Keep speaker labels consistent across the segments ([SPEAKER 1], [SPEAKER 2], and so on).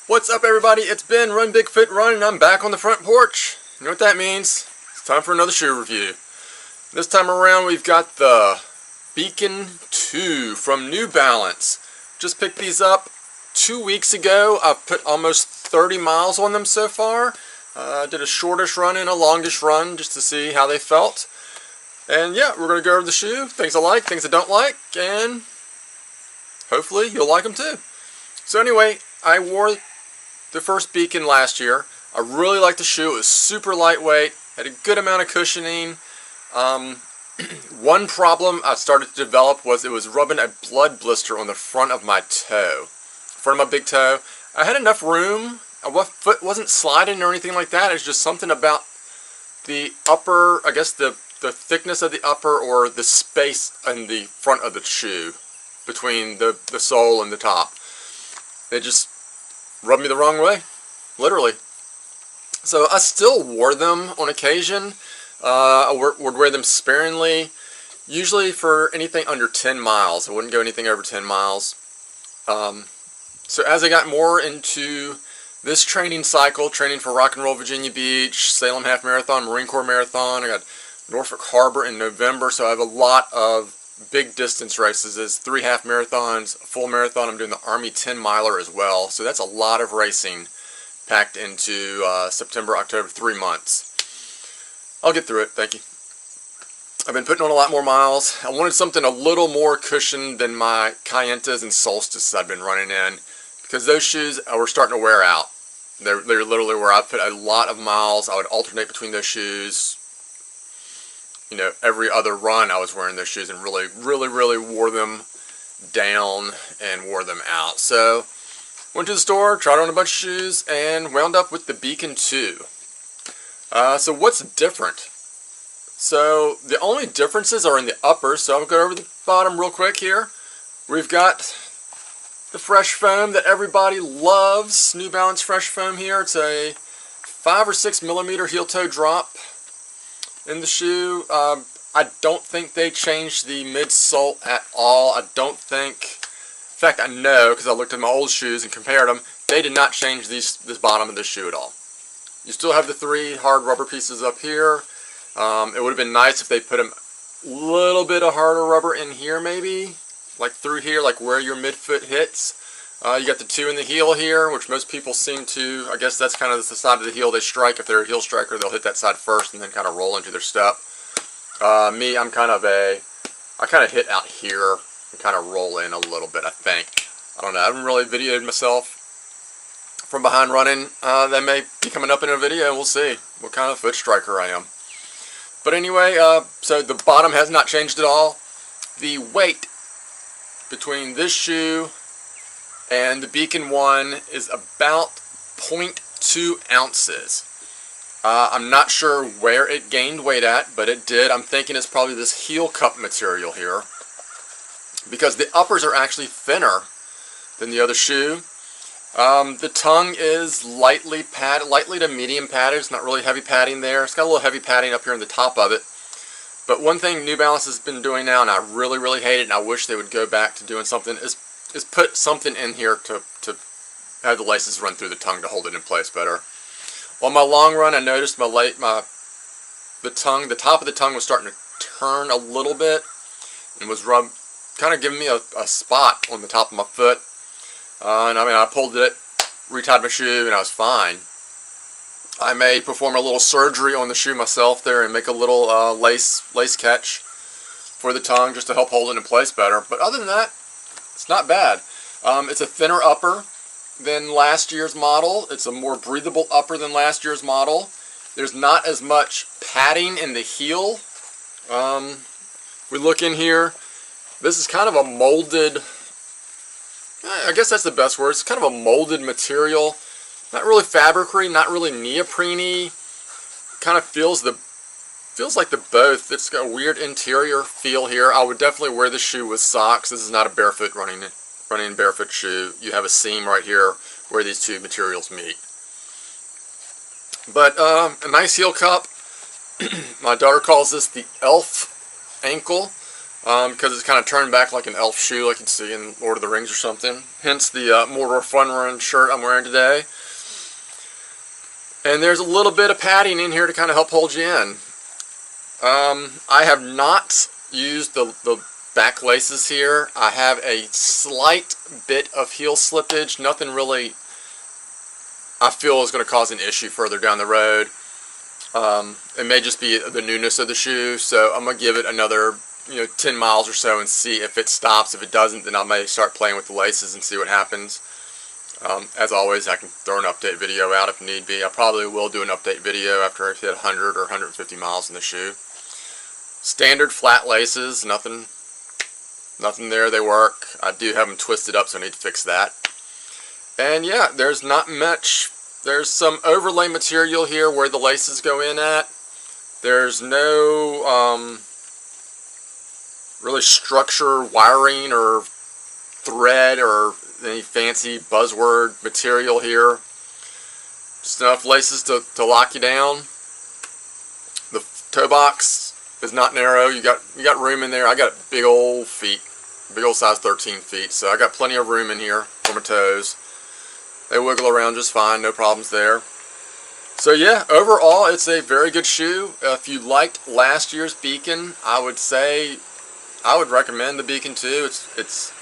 [SPEAKER 1] What's up, everybody? It's Ben, Run Big Fit Run, and I'm back on the front porch. You know what that means? It's time for another shoe review. This time around we've got the Beacon 2 from New Balance. Just picked these up 2 weeks ago. I've put almost 30 miles on them so far. Did a shortish run and a longish run just to see how they felt. And yeah, we're going to go over the shoe, things I like, things I don't like, and hopefully you'll like them too. So anyway, I wore the first Beacon last year. I really liked the shoe. It was super lightweight, had a good amount of cushioning. One problem I started to develop was it was rubbing a blood blister on the front of my toe, front of my big toe. I had enough room. My foot wasn't sliding or anything like that. It's just something about the upper, I guess the thickness of the upper, or the space in the front of the shoe between the sole and the top. It just rubbed me the wrong way, literally. So I still wore them on occasion. I would wear them sparingly, usually for anything under 10 miles. I wouldn't go anything over 10 miles. So as I got more into this training cycle, training for Rock and Roll Virginia Beach, Salem Half Marathon, Marine Corps Marathon, I got Norfolk Harbor in November, so I have a lot of big distance races. There's 3 half marathons, a full marathon. I'm doing the Army 10 miler as well, so that's a lot of racing packed into September, October, 3 months. I'll get through it, thank you. I've been putting on a lot more miles. I wanted something a little more cushioned than my Cayentas and Solstices I've been running in, because those shoes were starting to wear out. They're literally where I put a lot of miles. I would alternate between those shoes. You know, every other run I was wearing those shoes and really wore them down and wore them out. So went to the store, tried on a bunch of shoes, and wound up with the Beacon 2. So what's different? So the only differences are in the upper, so I'll go over the bottom real quick here. We've got the Fresh Foam that everybody loves, New Balance Fresh Foam here. It's a 5 or 6 millimeter heel toe drop in the shoe. I don't think they changed the midsole at all. I don't think, in fact I know because I looked at my old shoes and compared them, they did not change this bottom of this shoe at all. You still have the 3 hard rubber pieces up here. It would have been nice if they put a little bit of harder rubber in here, maybe, like through here, like where your midfoot hits. You got the 2 in the heel here, which most people seem to, I guess that's kind of the side of the heel they strike. If they're a heel striker, they'll hit that side first and then kind of roll into their step. Me, I kind of hit out here and kind of roll in a little bit, I think. I don't know, I haven't really videoed myself from behind running. That may be coming up in a video, and we'll see what kind of foot striker I am. But anyway, so the bottom has not changed at all. The weight between this shoe and the Beacon 1 is about 0.2 ounces. I'm not sure where it gained weight at, but it did. I'm thinking it's probably this heel cup material here, because the uppers are actually thinner than the other shoe. The tongue is lightly padded, lightly to medium padded. It's not really heavy padding there. It's got a little heavy padding up here on the top of it. But one thing New Balance has been doing now, and I really hate it, and I wish they would go back to doing something, is put something in here to have the laces run through the tongue to hold it in place better. On my long run, I noticed the top of the tongue was starting to turn a little bit, and was kind of giving me a spot on the top of my foot. And I mean, I pulled it, retied my shoe, and I was fine. I may perform a little surgery on the shoe myself there and make a little lace catch for the tongue just to help hold it in place better. But other than that, it's not bad. It's a thinner upper than last year's model. It's a more breathable upper than last year's model. There's not as much padding in the heel. We look in here. This is kind of a molded, I guess that's the best word. It's kind of a molded material. Not really fabric-y, not really neoprene-y. Kind of feels like the both. It's got a weird interior feel here. I would definitely wear this shoe with socks. This is not a barefoot running barefoot shoe. You have a seam right here where these two materials meet. But a nice heel cup. My daughter calls this the elf ankle. because it's kind of turned back like an elf shoe like you'd see in Lord of the Rings or something. Hence the Mordor Fun Run shirt I'm wearing today. And there's a little bit of padding in here to kind of help hold you in. I have not used the back laces here. I have a slight bit of heel slippage. Nothing really I feel is going to cause an issue further down the road. It may just be the newness of the shoe, so I'm going to give it another 10 miles or so and see if it stops. If it doesn't, then I may start playing with the laces and see what happens. As always, I can throw an update video out if need be. I probably will do an update video after I hit 100 or 150 miles in the shoe. Standard flat laces, nothing there, they work. I do have them twisted up, so I need to fix that. And yeah, there's not much. There's some overlay material here where the laces go in at. There's no really structure, wiring, or thread, or any fancy buzzword material here. Just enough laces to lock you down. The toe box is not narrow. You got room in there. I got big old feet, big old size 13 feet, so I got plenty of room in here for my toes. They wiggle around just fine, no problems there. So yeah, overall it's a very good shoe. If you liked last year's Beacon, I would recommend the Beacon too. It's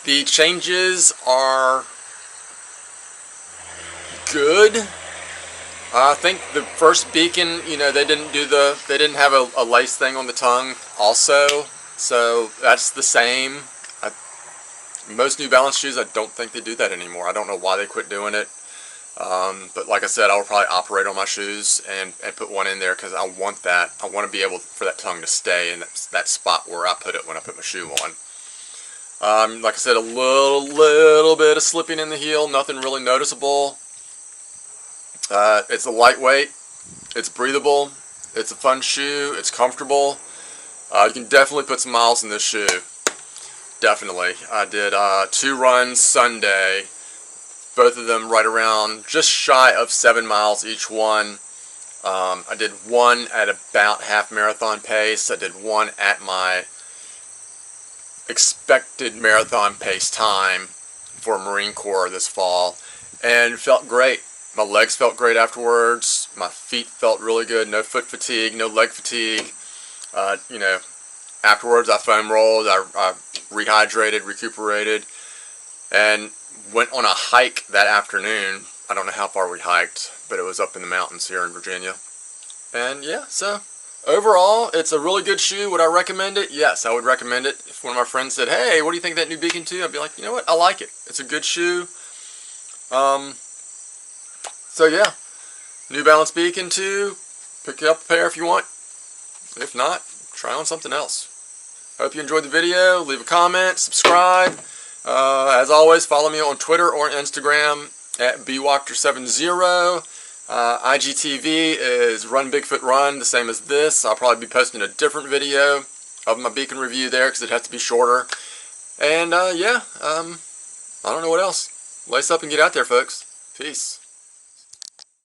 [SPEAKER 1] the changes are good. I think the first Beacon, they didn't have a lace thing on the tongue also, so that's the same. Most New Balance shoes, I don't think they do that anymore. I don't know why they quit doing it. But like I said, I will probably operate on my shoes and put one in there because I want that. I want to be able for that tongue to stay in that spot where I put it when I put my shoe on. Like I said, a little bit of slipping in the heel, nothing really noticeable. It's a lightweight, it's breathable, it's a fun shoe, it's comfortable. You can definitely put some miles in this shoe. Definitely. I did 2 runs Sunday, both of them right around just shy of 7 miles each one. I did one at about half marathon pace. I did one at my expected marathon pace time for Marine Corps this fall, and it felt great. My legs felt great afterwards. My feet felt really good. No foot fatigue, no leg fatigue. Afterwards I foam rolled, I rehydrated, recuperated, and went on a hike that afternoon. I don't know how far we hiked, but it was up in the mountains here in Virginia. And yeah, so overall, it's a really good shoe. Would I recommend it? Yes, I would recommend it. If one of my friends said, hey, what do you think of that new Beacon 2? I'd be like, you know what, I like it. It's a good shoe. So yeah, New Balance Beacon 2, pick up a pair if you want. If not, try on something else. Hope you enjoyed the video. Leave a comment, subscribe. As always, follow me on Twitter or Instagram at bwalker70. IGTV is Run Bigfoot Run, the same as this. I'll probably be posting a different video of my Beacon review there because it has to be shorter. And yeah, I don't know what else. Lace up and get out there, folks. Peace.